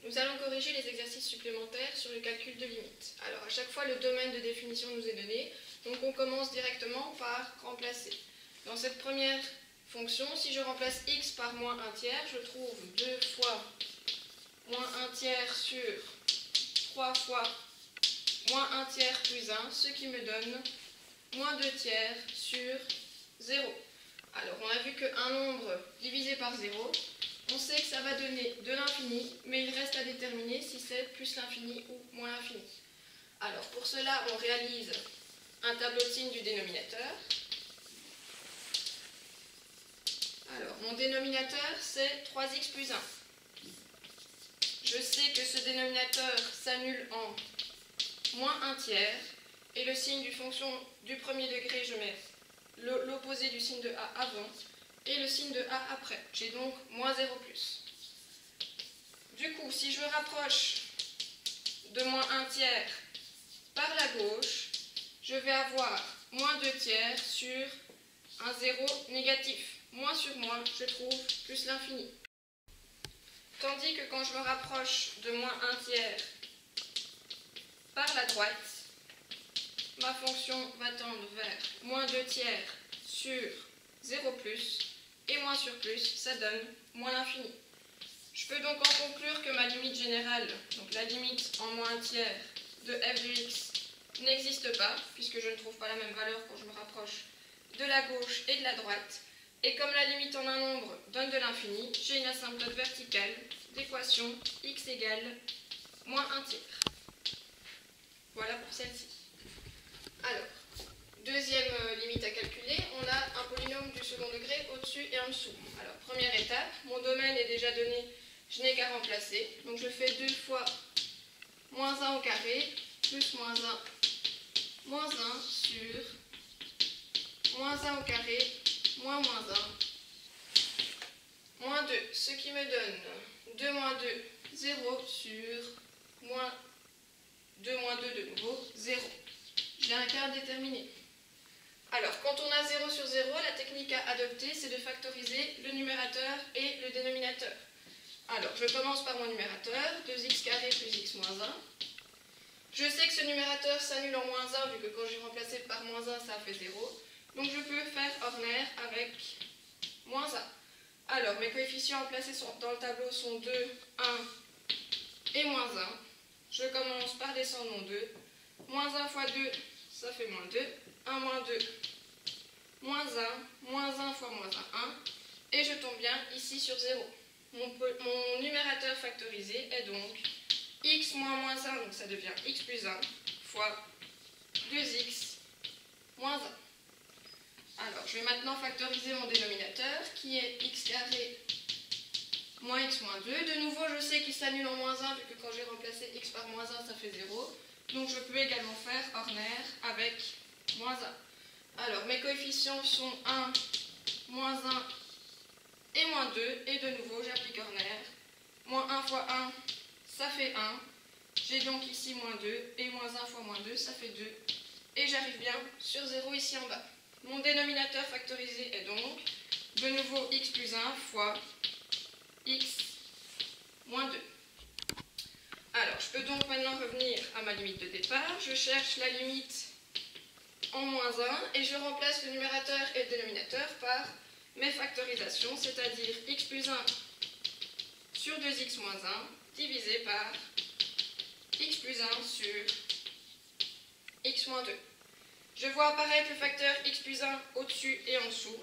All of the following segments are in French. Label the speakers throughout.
Speaker 1: Nous allons corriger les exercices supplémentaires sur le calcul de limite. Alors à chaque fois le domaine de définition nous est donné, donc on commence directement par remplacer. Dans cette première fonction, si je remplace x par moins 1 tiers, je trouve 2 fois moins 1 tiers sur 3 fois moins 1 tiers plus 1, ce qui me donne moins 2 tiers sur 0. Alors on a vu qu'un nombre divisé par 0, on sait que ça va donner de l'infini, mais il reste à déterminer si c'est plus l'infini ou moins l'infini. Alors pour cela, on réalise un tableau de signes du dénominateur. Alors mon dénominateur, c'est 3x plus 1. Je sais que ce dénominateur s'annule en moins 1 tiers, et le signe du fonction du premier degré, je mets l'opposé du signe de a avant, et le signe de a après. J'ai donc moins 0 plus. Du coup, si je rapproche de moins 1 tiers par la gauche, je vais avoir moins 2 tiers sur un 0 négatif. Moins sur moins, je trouve plus l'infini. Tandis que quand je me rapproche de moins 1 tiers par la droite, ma fonction va tendre vers moins 2 tiers sur 0 plus, et moins sur plus, ça donne moins l'infini. Je peux donc en conclure que ma limite générale, donc la limite en moins 1 tiers de f de x, n'existe pas, puisque je ne trouve pas la même valeur quand je me rapproche de la gauche et de la droite. Et comme la limite en un nombre donne de l'infini, j'ai une asymptote verticale d'équation x égale moins 1 tiers. Voilà pour celle-ci. Alors, deuxième limite à calculer, on a un polynôme du second degré au-dessus et en dessous. Alors, première étape, mon domaine est déjà donné, je n'ai qu'à remplacer. Donc je fais 2 fois moins 1 au carré, plus moins 1 sur moins 1 au carré, moins 1, moins 2, ce qui me donne 2 moins 2, 0 sur moins 2 moins 2 de nouveau, 0. J'ai un quart déterminé. Alors, quand on a 0 sur 0, la technique à adopter, c'est de factoriser le numérateur et le dénominateur. Alors, je commence par mon numérateur, 2x carré plus x moins 1. Je sais que ce numérateur s'annule en moins 1, vu que quand j'ai remplacé par moins 1, ça fait 0. Donc, je peux faire ordinaire avec moins 1. Alors, mes coefficients placés dans le tableau sont 2, 1 et moins 1. Je commence par descendre mon 2. Moins 1 fois 2, ça fait moins 2. 1 moins 2, moins 1 fois moins 1. Et je tombe bien ici sur 0. Mon numérateur factorisé est donc x moins moins 1, donc ça devient x plus 1, fois 2x moins 1. Alors, je vais maintenant factoriser mon dénominateur, qui est x carré moins x moins 2. De nouveau, je sais qu'il s'annule en moins 1, vu que quand j'ai remplacé x par moins 1, ça fait 0. Donc, je peux également faire ordinaire avec moins 1. Alors, mes coefficients sont 1, moins 1 et moins 2. Et de nouveau, j'applique ordinaire. Moins 1 fois 1, ça fait 1. J'ai donc ici moins 2. Et moins 1 fois moins 2, ça fait 2. Et j'arrive bien sur 0 ici en bas. Mon dénominateur factorisé est donc de nouveau x plus 1 fois x moins 2. Alors, je peux donc maintenant revenir à ma limite de départ. Je cherche la limite en moins 1 et je remplace le numérateur et le dénominateur par mes factorisations, c'est-à-dire x plus 1 sur 2x moins 1 divisé par x plus 1 sur x moins 2. Je vois apparaître le facteur x plus 1 au-dessus et en dessous.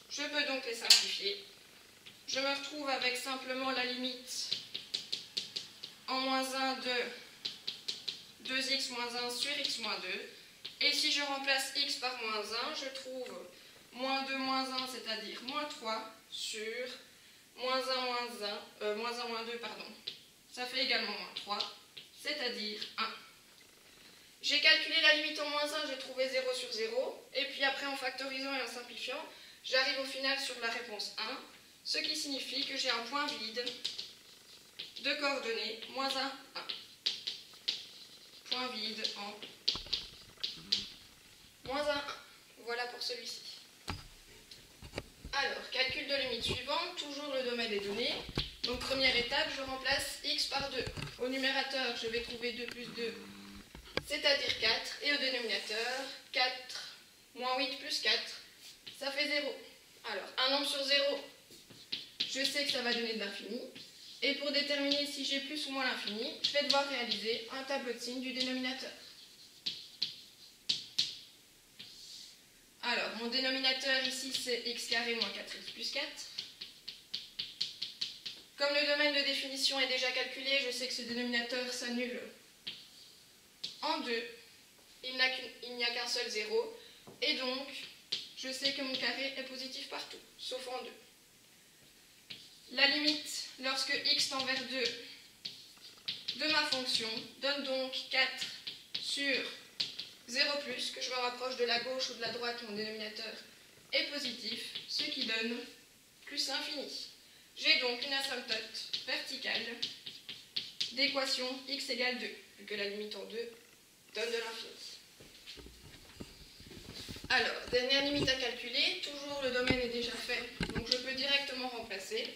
Speaker 1: Je peux donc les simplifier. Je me retrouve avec simplement la limite en moins 1 de 2x moins 1 sur x moins 2. Et si je remplace x par moins 1, je trouve moins 2 moins 1, c'est-à-dire moins 3, sur moins 1 moins 2, pardon. Ça fait également moins 3, c'est-à-dire 1. J'ai calculé la limite en moins 1, j'ai trouvé 0 sur 0. Et puis après, en factorisant et en simplifiant, j'arrive au final sur la réponse 1, ce qui signifie que j'ai un point vide de coordonnées moins 1, 1. Point vide en moins 1, 1. Voilà pour celui-ci. Alors, calcul de limite suivante, toujours le domaine est donné. Donc première étape, je remplace x par 2. Au numérateur, je vais trouver 2 plus 2, c'est-à-dire 4. Et au dénominateur, 4 moins 8 plus 4, ça fait 0. Alors, un nombre sur 0, je sais que ça va donner de l'infini. Et pour déterminer si j'ai plus ou moins l'infini, je vais devoir réaliser un tableau de signes du dénominateur. Alors, mon dénominateur ici, c'est x carré moins 4x plus 4. Comme le domaine de définition est déjà calculé, je sais que ce dénominateur s'annule en 2. Il n'y a qu'un seul 0. Et donc, je sais que mon carré est positif partout, sauf en 2. La limite, lorsque x tend vers 2 de ma fonction, donne donc 4 sur 0 plus, que je me rapproche de la gauche ou de la droite, mon dénominateur est positif, ce qui donne plus l'infini. J'ai donc une asymptote verticale d'équation x égale 2, vu que la limite en 2 donne de l'infini. Alors, dernière limite à calculer, toujours le domaine est déjà fait, donc je peux directement remplacer.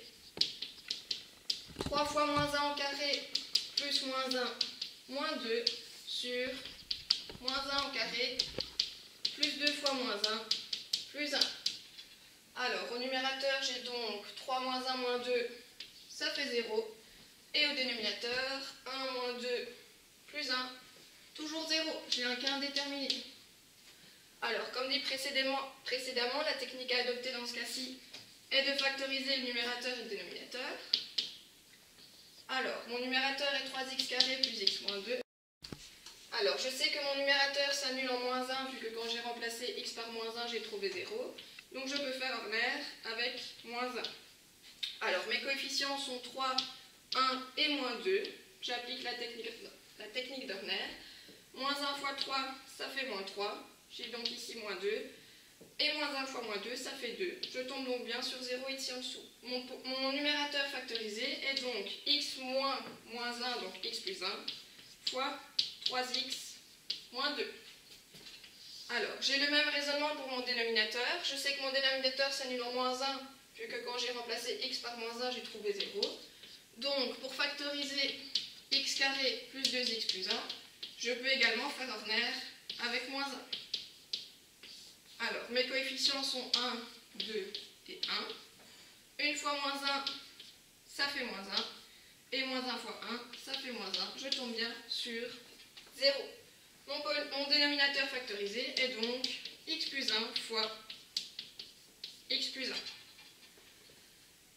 Speaker 1: 3 fois moins 1 au carré plus moins 1 moins 2 sur moins 1 au carré plus 2 fois moins 1 plus 1. Alors, au numérateur, j'ai donc 3 moins 1 moins 2, ça fait 0. Et au dénominateur, 1 moins 2 plus 1, toujours 0. J'ai un cas indéterminé. Alors, comme dit précédemment, la technique à adopter dans ce cas-ci est de factoriser le numérateur et le dénominateur. Alors, mon numérateur est 3x carré plus x moins 2. Alors, je sais que mon numérateur s'annule en moins 1, vu que quand j'ai remplacé x par moins 1, j'ai trouvé 0. Donc, je peux faire ordinaire avec moins 1. Alors, mes coefficients sont 3, 1 et moins 2. J'applique la technique d'ordinaire. Moins 1 fois 3, ça fait moins 3. J'ai donc ici moins 2. Et moins 1 fois moins 2, ça fait 2. Je tombe donc bien sur 0 ici en dessous. Mon numérateur factorisé est donc x moins moins 1, donc x plus 1, fois 3x moins 2. Alors, j'ai le même raisonnement pour mon dénominateur. Je sais que mon dénominateur s'annule en moins 1, vu que quand j'ai remplacé x par moins 1, j'ai trouvé 0. Donc, pour factoriser x carré plus 2x plus 1, je peux également faire ordinaire avec moins 1. Alors, mes coefficients sont 1, 2 et 1. Une fois moins 1, ça fait moins 1. Et moins 1 fois 1, ça fait moins 1. Je tombe bien sur 0. Mon dénominateur factorisé est donc x plus 1 fois x plus 1.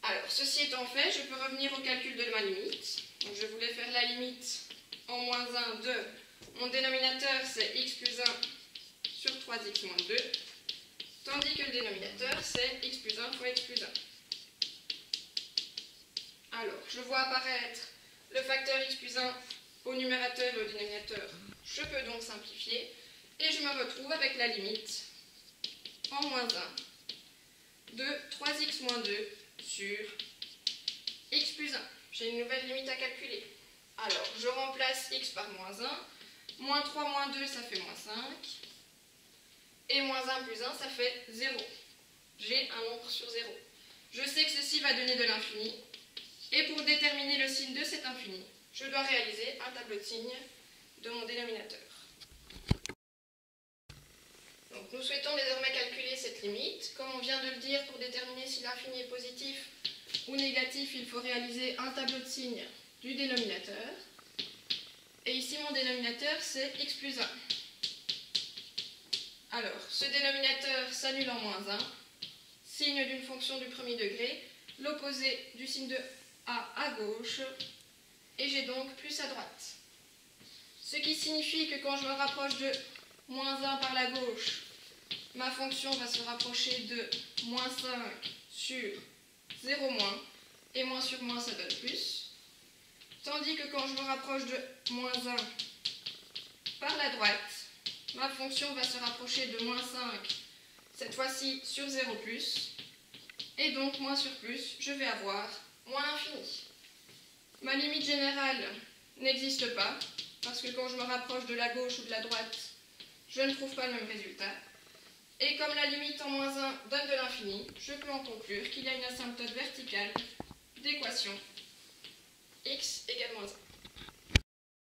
Speaker 1: Alors, ceci étant fait, je peux revenir au calcul de ma limite. Donc, je voulais faire la limite en moins 1 de mon dénominateur, c'est x plus 1 sur 3x moins 2. Tandis que le dénominateur, c'est x plus 1 fois x plus 1. Alors, je vois apparaître le facteur x plus 1 au numérateur et au dénominateur. Je peux donc simplifier et je me retrouve avec la limite en moins 1 de 3x moins 2 sur x plus 1. J'ai une nouvelle limite à calculer. Alors, je remplace x par moins 1. Moins 3 moins 2, ça fait moins 5. Et moins 1 plus 1, ça fait 0. J'ai un nombre sur 0. Je sais que ceci va donner de l'infini. Et pour déterminer le signe de cet infini, je dois réaliser un tableau de signes de mon dénominateur. Donc nous souhaitons désormais calculer cette limite. Comme on vient de le dire, pour déterminer si l'infini est positif ou négatif, il faut réaliser un tableau de signes du dénominateur. Et ici, mon dénominateur, c'est x plus 1. Alors, ce dénominateur s'annule en moins 1, signe d'une fonction du premier degré, l'opposé du signe de a à gauche, et j'ai donc plus à droite. Ce qui signifie que quand je me rapproche de moins 1 par la gauche, ma fonction va se rapprocher de moins 5 sur 0 moins, et moins sur moins ça donne plus. Tandis que quand je me rapproche de moins 1 par la droite, ma fonction va se rapprocher de moins 5, cette fois-ci sur 0 plus, et donc moins sur plus, je vais avoir moins l'infini. Ma limite générale n'existe pas, parce que quand je me rapproche de la gauche ou de la droite, je ne trouve pas le même résultat. Et comme la limite en moins 1 donne de l'infini, je peux en conclure qu'il y a une asymptote verticale d'équation x égale moins 1.